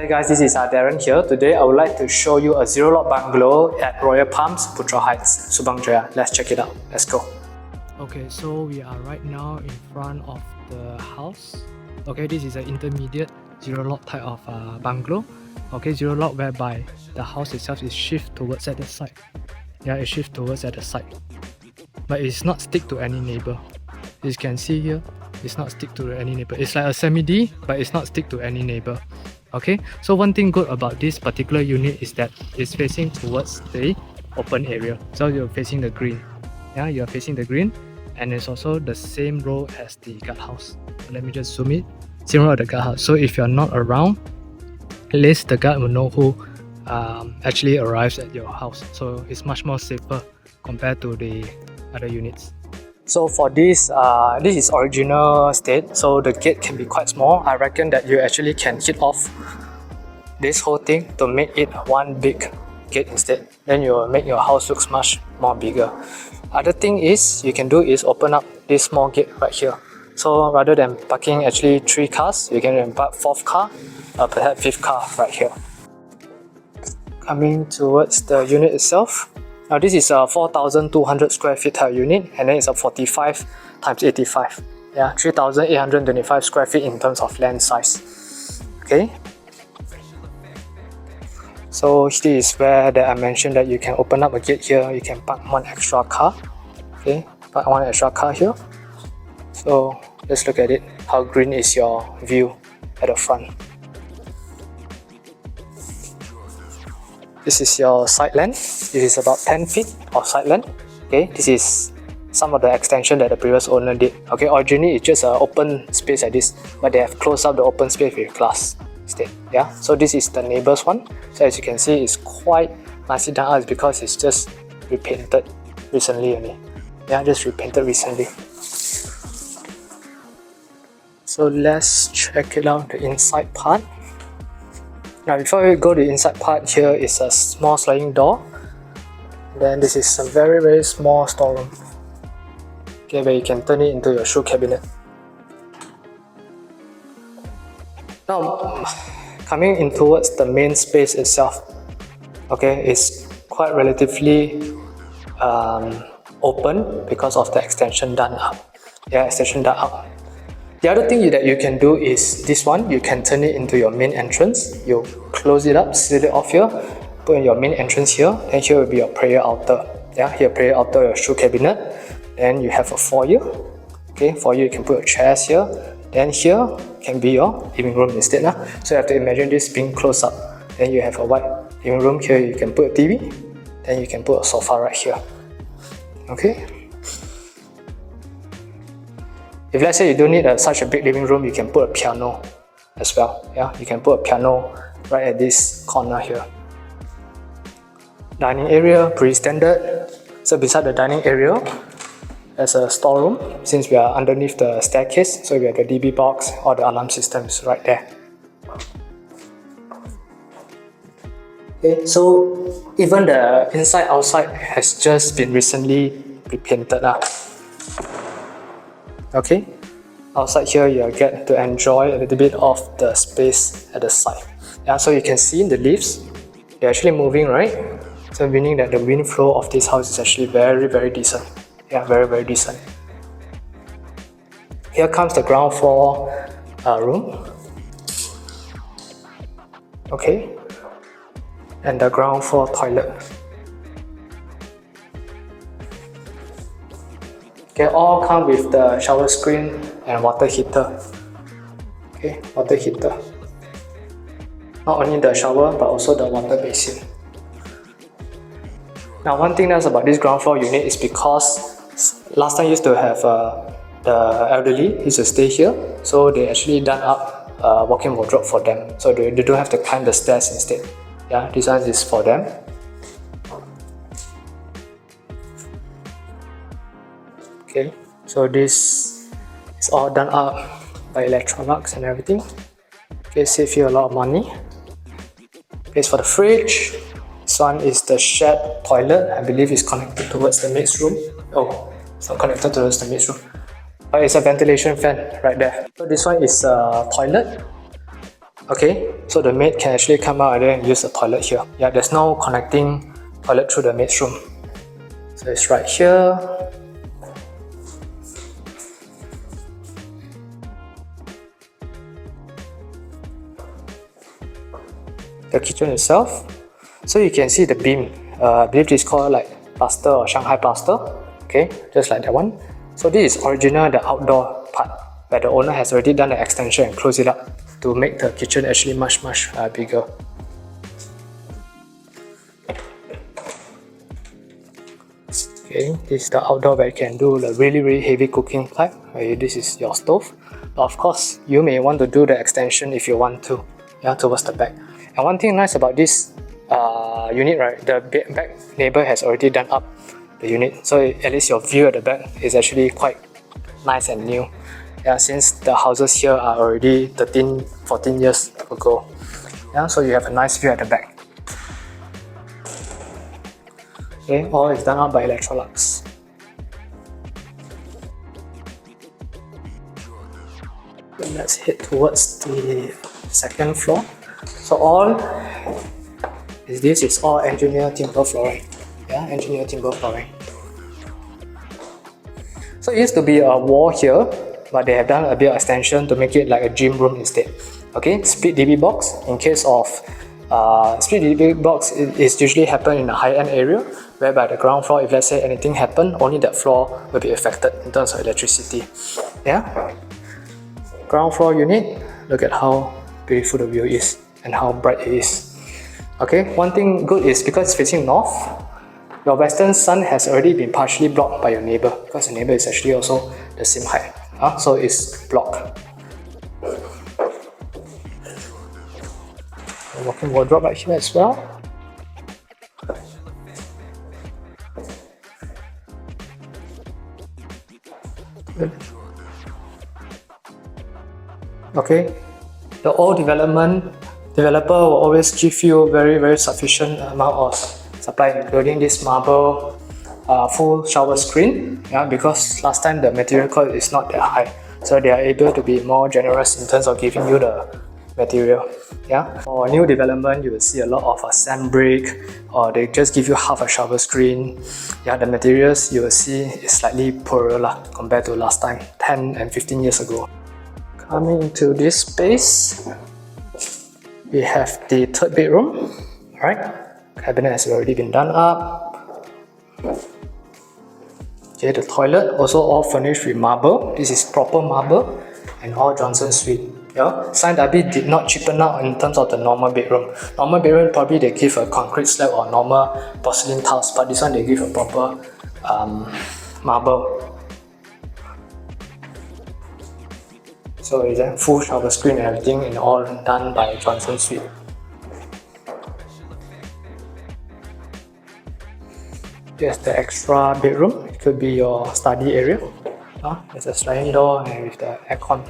Hi guys, this is Darren here. Today I would like to show you a zero lot bungalow at Royale Palms, Putra Heights, Subang Jaya. Let's check it out. Let's go. Okay, so we are right now in front of the house. Okay, this is an intermediate zero lot type of bungalow. Okay, zero lot whereby the house itself is shift towards at the side. Yeah, it shift towards at the side. But it's not stick to any neighbor. As you can see here, it's not stick to any neighbor. It's like a semi-D, but it's not stick to any neighbor. Okay, so one thing good about this particular unit is that it's facing towards the open area. So you're facing the green. Yeah, you're facing the green, and it's also the same row as the guardhouse. Let me just zoom it. Same row as the guardhouse. So if you're not around, at least the guard will know who actually arrives at your house. So it's much more safer compared to the other units. So for this, this is original state, so the gate can be quite small. I reckon that you actually can hit off this whole thing to make it one big gate instead. Then you will make your house looks much more bigger. Other thing is you can do is open up this small gate right here. So rather than parking actually 3 cars, you can park 4th car, perhaps 5th car right here. Coming towards the unit itself. Now this is a 4,200 square feet unit, and then it's a 45 times 85. Yeah, 3,825 square feet in terms of land size. Okay. So this is where that I mentioned that you can open up a gate here. You can park 1 extra car. Okay, park 1 extra car here. So let's look at it. How green is your view at the front? This is your side land. This is about 10 feet of side land. Okay, this is some of the extension that the previous owner did. Okay, originally it's just an open space like this, but they have closed up the open space with glass instead. Yeah, so this is the neighbor's one. So as you can see, it's quite nicely done out because it's just repainted recently only. Yeah, just repainted recently. So let's check it out, the inside part. Now before we go to the inside part, here is a small sliding door. Then this is a very small storeroom. Okay, where you can turn it into your shoe cabinet. Now, coming in towards the main space itself, okay, it's quite relatively open because of the extension done up. Yeah, extension done up. The other thing that you can do is this one. You can turn it into your main entrance. You close it up, seal it off here, put in your main entrance here, and here will be your prayer altar. Yeah, here prayer altar, your shoe cabinet. Then you have a foyer. Okay, foyer you can put your chairs here. Then here can be your living room instead. So you have to imagine this being closed up. Then you have a white living room here. You can put a TV. Then you can put a sofa right here. Okay. If let's say you don't need such a big living room, you can put a piano as well. Yeah, you can put a piano right at this corner here. Dining area, pretty standard. So beside the dining area, there's a storeroom. Since we are underneath the staircase, so we have the DB box or the alarm systems right there. Okay, so even the inside outside has just been recently repainted. Okay, outside here you get to enjoy a little bit of the space at the side. Yeah, so you can see the leaves, they're actually moving, right? So meaning that the wind flow of this house is actually very decent. Yeah, very decent. Here comes the ground floor room. Okay, and the ground floor toilet. Okay, all come with the shower screen and water heater. Okay, water heater. Not only the shower, but also the water basin. Now, one thing that's about this ground floor unit is because last time used to have the elderly used to stay here, so they actually done up a walk-in wardrobe for them, so they don't have to climb the stairs instead. Yeah, this one is for them. Okay, so this is all done up by Electrolux and everything. Okay, save you a lot of money. Place for the fridge. This one is the shared toilet. I believe it's connected towards the maid's room. Oh, it's not connected towards the maid's room, but it's a ventilation fan right there. So this one is a toilet. Okay, so the maid can actually come out and then use the toilet here. Yeah, there's no connecting toilet through the maid's room. So it's right here. The kitchen itself. So you can see the beam. I believe this is called like plaster or Shanghai plaster. Okay, just like that one. So this is original, the outdoor part, where the owner has already done the extension and closed it up to make the kitchen actually much bigger. Okay, this is the outdoor where you can do the really heavy cooking type. This is your stove. But of course, you may want to do the extension if you want to, yeah, towards the back. And one thing nice about this unit, right, the back neighbor has already done up the unit, so at least your view at the back is actually quite nice and new. Yeah, since the houses here are already 13-14 years ago. Yeah, so you have a nice view at the back. Okay, all is done up by Electrolux. Then let's head towards the second floor. So this is all engineered timber flooring. Yeah, engineered timber flooring. So it used to be a wall here, but they have done a bit of extension to make it like a gym room instead. Okay, split DB box. In case of split DB box, it usually happen in a high-end area, whereby the ground floor, if let's say anything happen, only that floor will be affected in terms of electricity. Yeah. Ground floor unit. Look at how beautiful the view is and how bright it is. Okay, one thing good is because it's facing north, your western sun has already been partially blocked by your neighbor, because the neighbor is actually also the same height. So it's blocked. A walk-in wardrobe right here as well. Okay, the old developer will always give you very sufficient amount of supply, including this marble full shower screen, yeah, because last time the material cost is not that high, so they are able to be more generous in terms of giving you the material. Yeah, for new development you will see a lot of sand brick, or they just give you half a shower screen. Yeah, the materials you will see is slightly poorer compared to last time, 10 and 15 years ago. Coming into this space, we have the third bedroom. Alright, cabinet has already been done up. Okay, the toilet also all furnished with marble. This is proper marble and all Johnson suite. Yeah, Sime Darby did not cheapen out in terms of the normal bedroom. Normal bedroom probably they give a concrete slab or normal porcelain tiles, but this one they give a proper marble. So it's a full shower screen and everything, and all done by Johnson Suite. Here's the extra bedroom. It could be your study area. There's a sliding door and with the aircon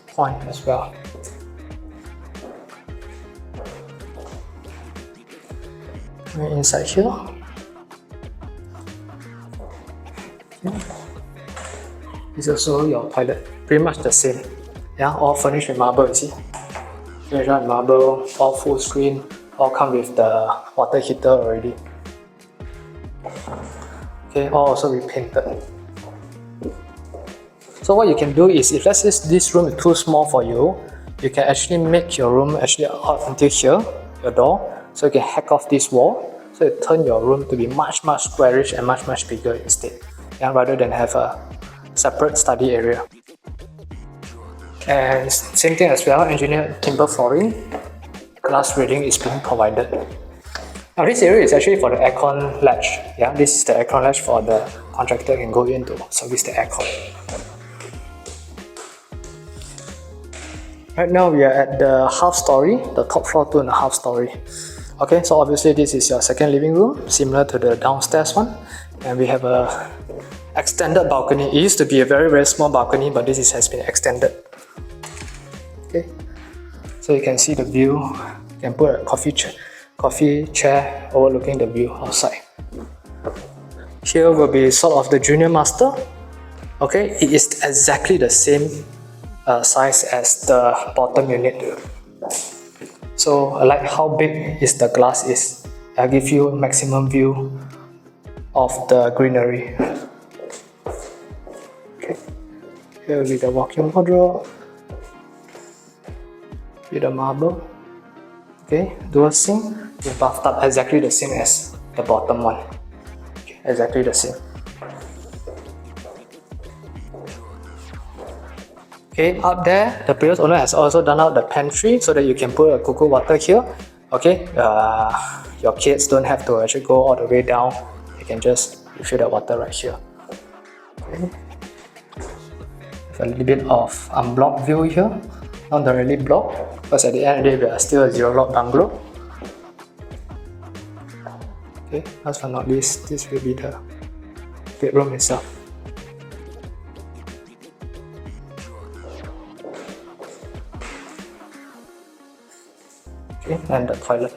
point as well. And inside here, is also your toilet. Pretty much the same. Yeah, all furnished with marble, you see. Furnished with marble, all full screen, all come with the water heater already. Okay, all also repainted. So what you can do is, if let's say this room is too small for you, you can actually make your room actually out until here, your door. So you can hack off this wall, so you turn your room to be much squarish and much bigger instead. Yeah, rather than have a separate study area. And same thing as well, engineered timber flooring. Glass railing is being provided. Now this area is actually for the aircon latch. Yeah, this is the aircon latch for the contractor can go in to service the aircon. Right now we are at the half story, the top floor 2.5 story. Okay, so obviously this is your second living room, similar to the downstairs one. And we have a extended balcony. It used to be a very small balcony, but this has been extended. Okay, so you can see the view. You can put a coffee chair overlooking the view outside. Here will be sort of the junior master. Okay, it is exactly the same size as the bottom unit. So I like how big is the glass is. I'll give you maximum view of the greenery. Okay. Here will be the walk-in wardrobe with the marble. Okay, dual sink. The bathtub exactly the same as the bottom one. Okay, exactly the same. Okay, up there, the previous owner has also done out the pantry so that you can put a cocoa water here. Okay, your kids don't have to actually go all the way down. You can just refill the water right here. Okay. With a little bit of unblocked view here. Not really blocked, because at the end of the day, we are still a zero lot bungalow. Okay, last but not least, this will be the bedroom itself. Okay, and the toilet.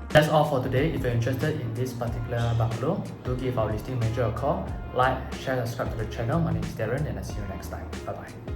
That's all for today. If you're interested in this particular bungalow, do give our listing manager a call, like, share, subscribe to the channel. My name is Darren and I'll see you next time. Bye bye.